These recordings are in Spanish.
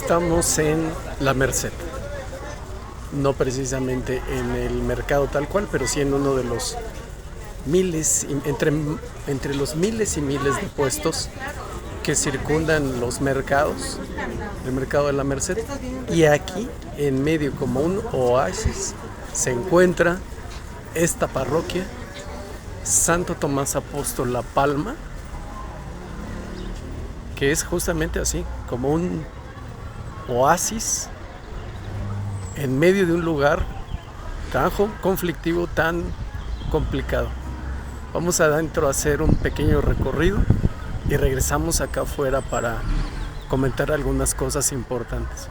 Estamos en La Merced, no precisamente en el mercado tal cual, pero sí en uno de los miles, entre los miles y miles de puestos que circundan los mercados, el mercado de La Merced. Y aquí, en medio, como un oasis, se encuentra esta parroquia, Santo Tomás Apóstol La Palma, que es justamente así, como un oasis en medio de un lugar tan conflictivo, tan complicado. Vamos adentro a hacer un pequeño recorrido y regresamos acá afuera para comentar algunas cosas importantes.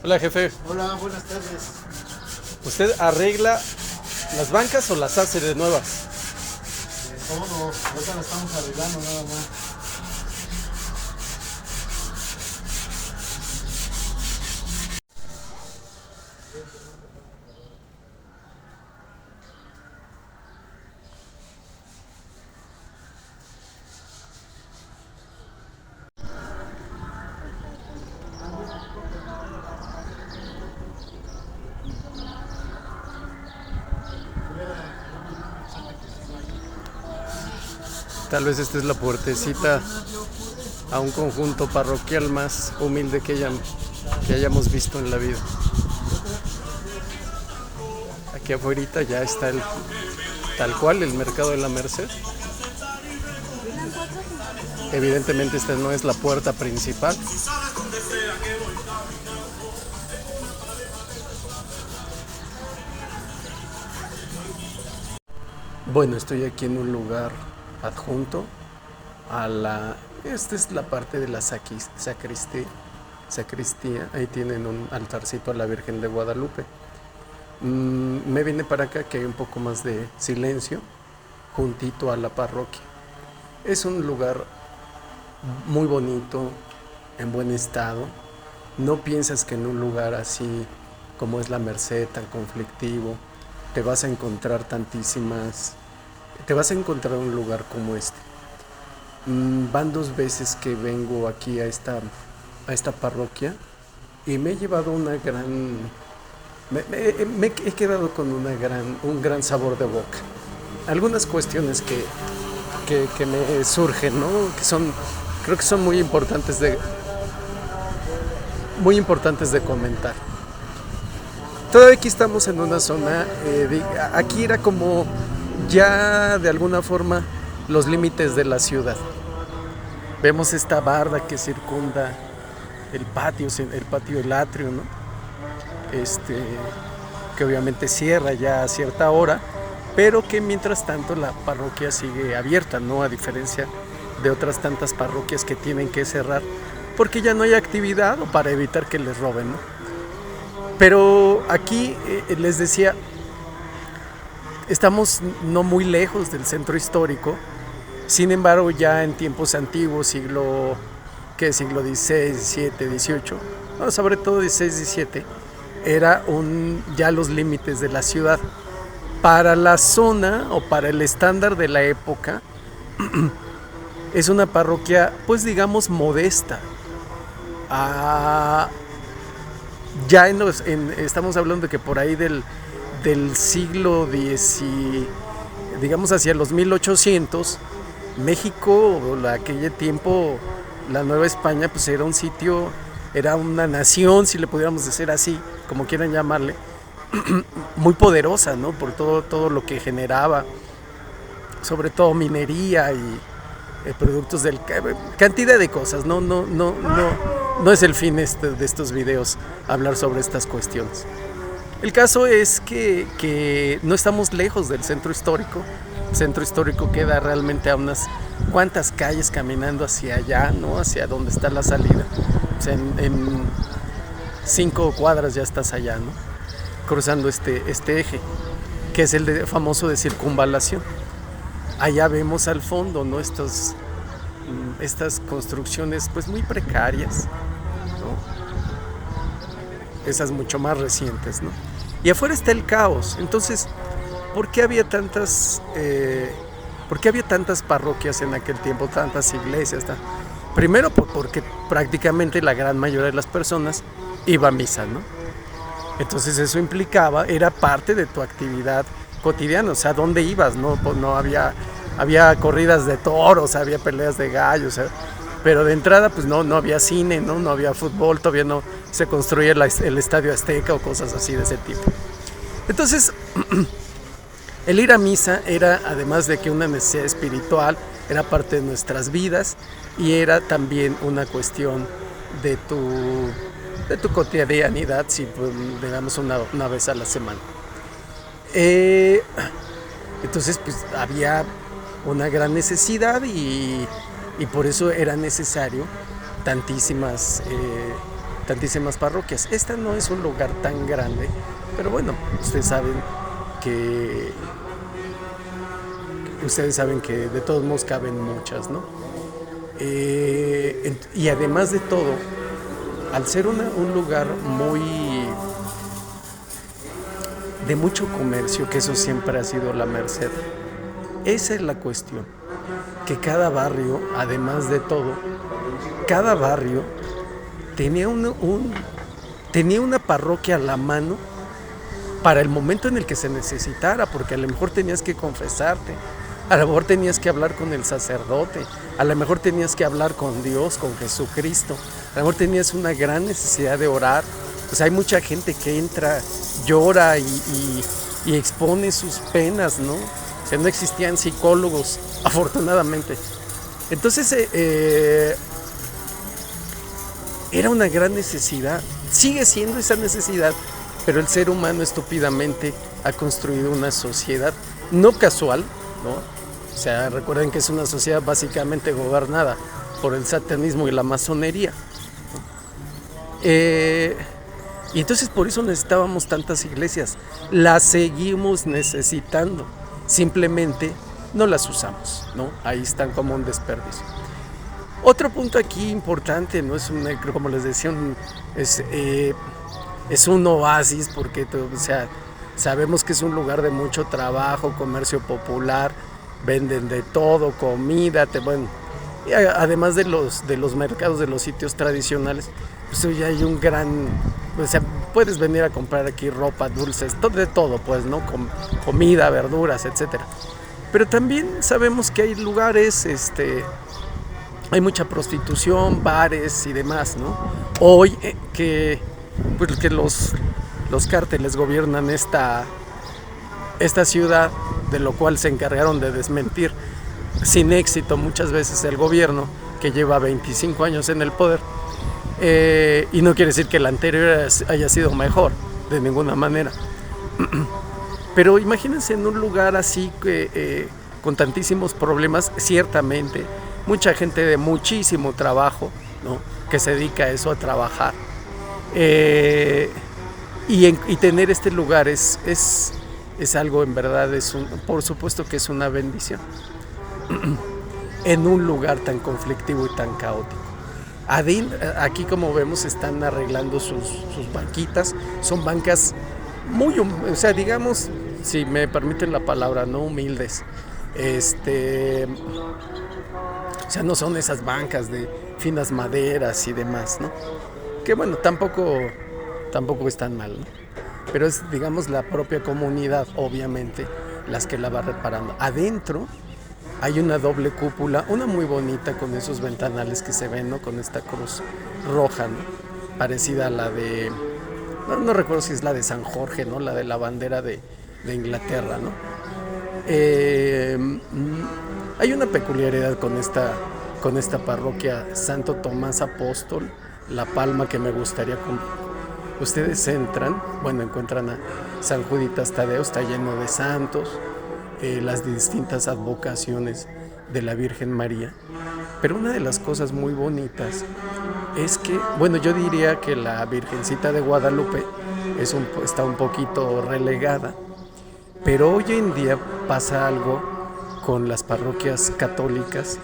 Hola, jefe. Hola, buenas tardes. ¿Usted arregla las bancas o las hace de nuevas? Todo, ahorita lo estamos arreglando nada más. Tal vez esta es la puertecita a un conjunto parroquial más humilde que hayamos visto en la vida. Aquí afuera ya está tal cual el mercado de La Merced. Evidentemente esta no es la puerta principal. Bueno, estoy aquí en un lugar adjunto a la... Esta es la parte de la sacristía. Ahí tienen un altarcito a la Virgen de Guadalupe. Me vine para acá que hay un poco más de silencio, juntito a la parroquia. Es un lugar muy bonito, en buen estado. No piensas que en un lugar así como es la Merced, tan conflictivo, te vas a encontrar un lugar como este. Van 2 veces que vengo aquí a esta parroquia y me he llevado una gran... Me he quedado con un gran sabor de boca. Algunas cuestiones que me surgen, ¿no? Creo que son muy importantes de comentar. Todavía aquí estamos en una zona, aquí era como ya de alguna forma los límites de la ciudad. Vemos esta barda que circunda el patio, el atrio, ¿no? Que obviamente cierra ya a cierta hora, pero que mientras tanto la parroquia sigue abierta, ¿no? A diferencia de otras tantas parroquias que tienen que cerrar porque ya no hay actividad o para evitar que les roben, ¿no? Pero aquí les decía, estamos no muy lejos del centro histórico. Sin embargo, ya en tiempos antiguos, siglo XVI, XVII, XVIII, no, sobre todo XVI, XVII, era ya los límites de la ciudad. Para la zona o para el estándar de la época, es una parroquia, pues digamos, modesta. Ya estamos hablando de que por ahí del siglo X, digamos hacia los 1800, México, aquel tiempo, la Nueva España, pues era un sitio, era una nación, si le pudiéramos decir así, como quieran llamarle, muy poderosa, ¿no? Por todo lo que generaba, sobre todo minería y productos cantidad de cosas. No es el fin de estos videos hablar sobre estas cuestiones. El caso es que no estamos lejos del centro histórico. El centro histórico queda realmente a unas cuantas calles caminando hacia allá, ¿no? Hacia donde está la salida. O sea, en 5 cuadras ya estás allá, ¿no? Cruzando este eje, que es el famoso de circunvalación. Allá vemos al fondo, ¿no? Estas construcciones pues muy precarias, ¿no? Esas mucho más recientes, ¿no? Y afuera está el caos. Entonces, ¿por qué había tantas parroquias en aquel tiempo, tantas iglesias? Primero, porque prácticamente la gran mayoría de las personas iba a misa, ¿no? Entonces eso era parte de tu actividad cotidiana. O sea, ¿dónde ibas? No había corridas de toros, había peleas de gallos, pero de entrada pues no había cine, no había fútbol, todavía no se construía el Estadio Azteca o cosas así de ese tipo. Entonces, el ir a misa era, además de que una necesidad espiritual, era parte de nuestras vidas y era también una cuestión de tu cotidianidad, si pues, digamos una vez a la semana. Entonces pues había una gran necesidad y por eso era necesario tantísimas parroquias. Esta no es un lugar tan grande, pero bueno, ustedes saben que de todos modos caben muchas, ¿no? Y además de todo, al ser un lugar de mucho comercio, que eso siempre ha sido la Merced, esa es la cuestión, que cada barrio, además de todo, cada barrio tenía una parroquia a la mano para el momento en el que se necesitara, porque a lo mejor tenías que confesarte, a lo mejor tenías que hablar con el sacerdote, a lo mejor tenías que hablar con Dios, con Jesucristo, a lo mejor tenías una gran necesidad de orar. Pues hay mucha gente que entra, llora y expone sus penas, ¿no? O sea, no existían psicólogos, afortunadamente. Entonces, era una gran necesidad, sigue siendo esa necesidad, pero el ser humano estúpidamente ha construido una sociedad no casual, ¿no? O sea, recuerden que es una sociedad básicamente gobernada por el satanismo y la masonería, ¿no? Y entonces por eso necesitábamos tantas iglesias. Las seguimos necesitando, simplemente no las usamos, ¿no? Ahí están como un desperdicio. Otro punto aquí importante, no es como les decía, es un oasis, porque o sea, sabemos que es un lugar de mucho trabajo, comercio popular, venden de todo, comida, bueno, y además de los mercados, de los sitios tradicionales, pues hoy hay un gran, o sea, puedes venir a comprar aquí ropa, dulces, de todo, pues, ¿no? Comida, verduras, etcétera. Pero también sabemos que hay lugares, hay mucha prostitución, bares y demás, ¿no? Hoy que los cárteles gobiernan esta ciudad, de lo cual se encargaron de desmentir sin éxito muchas veces el gobierno, que lleva 25 años en el poder, y no quiere decir que el anterior haya sido mejor, de ninguna manera. Pero imagínense en un lugar así con tantísimos problemas, ciertamente, mucha gente de muchísimo trabajo, ¿no? Que se dedica a eso, a trabajar. Y tener este lugar es algo, en verdad, por supuesto que es una bendición. En un lugar tan conflictivo y tan caótico. Aquí, como vemos, están arreglando sus banquitas. Son bancas muy, o sea, digamos, si me permiten la palabra, no humildes. O sea, no son esas bancas de finas maderas y demás, ¿no? Que bueno, tampoco es tan mal, ¿no? Pero es, digamos, la propia comunidad, obviamente, las que la va reparando. Adentro hay una doble cúpula, una muy bonita, con esos ventanales que se ven, ¿no? Con esta cruz roja, ¿no? Parecida a la de, no recuerdo si es la de San Jorge, ¿no? La de la bandera de Inglaterra, ¿no? Hay una peculiaridad con esta parroquia Santo Tomás Apóstol, La Palma, que me gustaría. Ustedes entran, bueno, encuentran a San Juditas Tadeo, está lleno de santos, las distintas advocaciones de la Virgen María. Pero una de las cosas muy bonitas es que, bueno, yo diría que la Virgencita de Guadalupe está un poquito relegada, pero hoy en día pasa algo con las parroquias católicas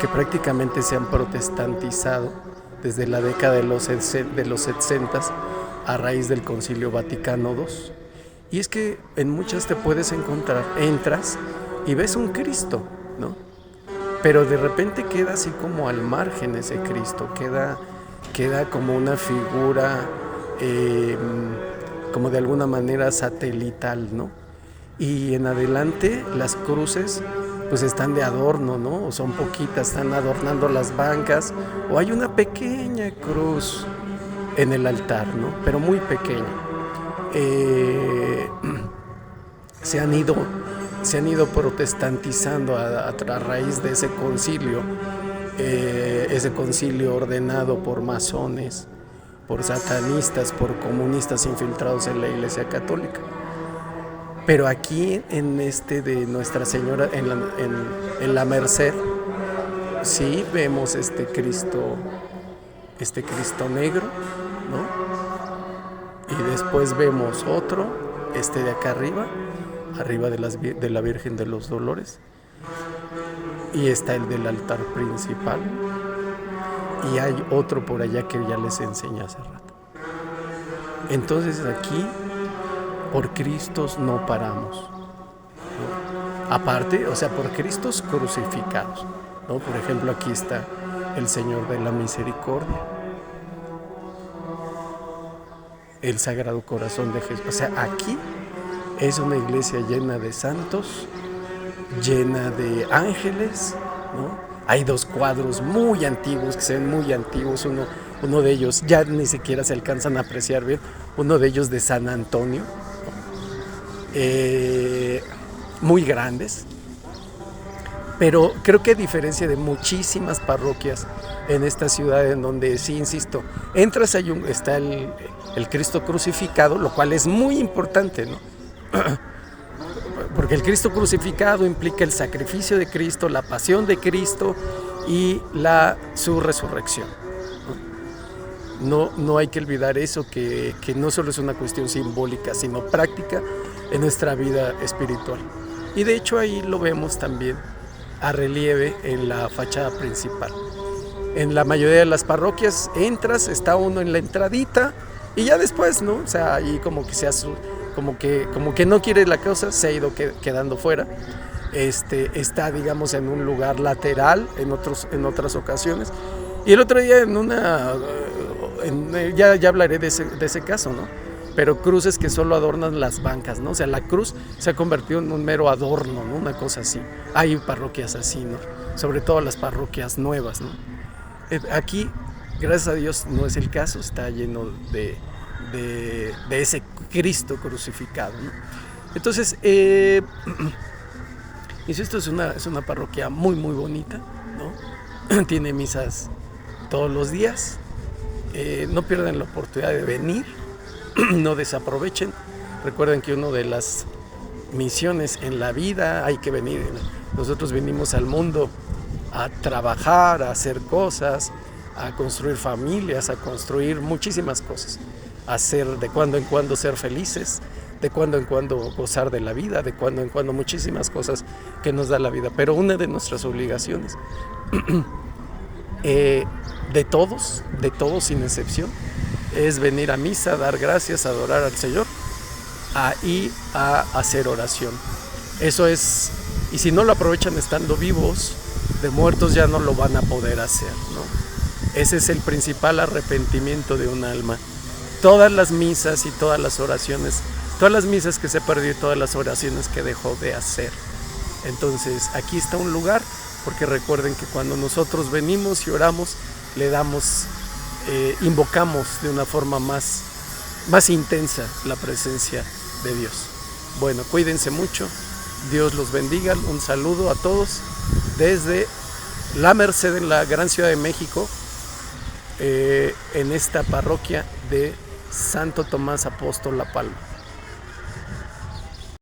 que prácticamente se han protestantizado desde la década de los 60 a raíz del Concilio Vaticano II. Y es que en muchas te puedes encontrar, entras y ves un Cristo, ¿no? Pero de repente queda así como al margen ese Cristo, queda como una figura, como de alguna manera satelital, ¿no? Y en adelante las cruces pues están de adorno, ¿no? O son poquitas, están adornando las bancas, o hay una pequeña cruz en el altar, ¿no? Pero muy pequeña. Se han ido protestantizando a raíz de ese concilio ordenado por masones, por satanistas, por comunistas infiltrados en la Iglesia Católica. Pero aquí en de Nuestra Señora, en la Merced, sí vemos este Cristo negro, ¿no? Y después vemos otro, de acá arriba de la Virgen de los Dolores, y está el del altar principal, y hay otro por allá que ya les enseñé hace rato. Entonces aquí, por Cristos no paramos, ¿no? Aparte, o sea, por Cristos crucificados, ¿no? Por ejemplo, aquí está el Señor de la Misericordia, el Sagrado Corazón de Jesús. O sea, aquí es una iglesia llena de santos, llena de ángeles, ¿no? Hay dos cuadros muy antiguos, que se ven muy antiguos. Uno de ellos ya ni siquiera se alcanzan a apreciar bien. Uno de ellos de San Antonio, muy grandes. Pero creo que a diferencia de muchísimas parroquias en esta ciudad, en donde, sí, insisto, entras, está el Cristo crucificado, lo cual es muy importante, ¿no? Porque el Cristo crucificado implica el sacrificio de Cristo, la pasión de Cristo y su resurrección. No hay que olvidar eso, que no solo es una cuestión simbólica, sino práctica en nuestra vida espiritual. Y de hecho ahí lo vemos también a relieve en la fachada principal. En la mayoría de las parroquias entras, está uno en la entradita y ya después, ¿no? O sea, ahí como que se hace, como que no quiere la cosa, se ha ido quedando fuera. Está, digamos, en un lugar lateral en otras ocasiones. Y el otro día ya hablaré de ese caso, ¿no? Pero cruces que solo adornan las bancas, ¿no? O sea, la cruz se ha convertido en un mero adorno, ¿no? Una cosa así. Hay parroquias así, ¿no? Sobre todo las parroquias nuevas, ¿no? Aquí, gracias a Dios, no es el caso, está lleno de ese Cristo crucificado, ¿no? Entonces, insisto, es una parroquia muy, muy bonita, ¿no? Tiene misas todos los días. No pierdan la oportunidad de venir, no desaprovechen. Recuerden que una de las misiones en la vida hay que venir. Nosotros venimos al mundo a trabajar, a hacer cosas, a construir familias, a construir muchísimas cosas, a ser de cuando en cuando ser felices, de cuando en cuando gozar de la vida, de cuando en cuando muchísimas cosas que nos da la vida. Pero una de nuestras obligaciones de todos sin excepción, es venir a misa, dar gracias, adorar al Señor y a hacer oración. Eso es, y si no lo aprovechan estando vivos, de muertos ya no lo van a poder hacer, ¿no? Ese es el principal arrepentimiento de un alma. Todas las misas y todas las oraciones, todas las misas que se perdió y todas las oraciones que dejó de hacer. Entonces, aquí está un lugar, porque recuerden que cuando nosotros venimos y oramos, le damos, invocamos de una forma más intensa la presencia de Dios. Bueno, cuídense mucho, Dios los bendiga, un saludo a todos desde La Merced en la gran Ciudad de México, en esta parroquia de Santo Tomás Apóstol La Palma.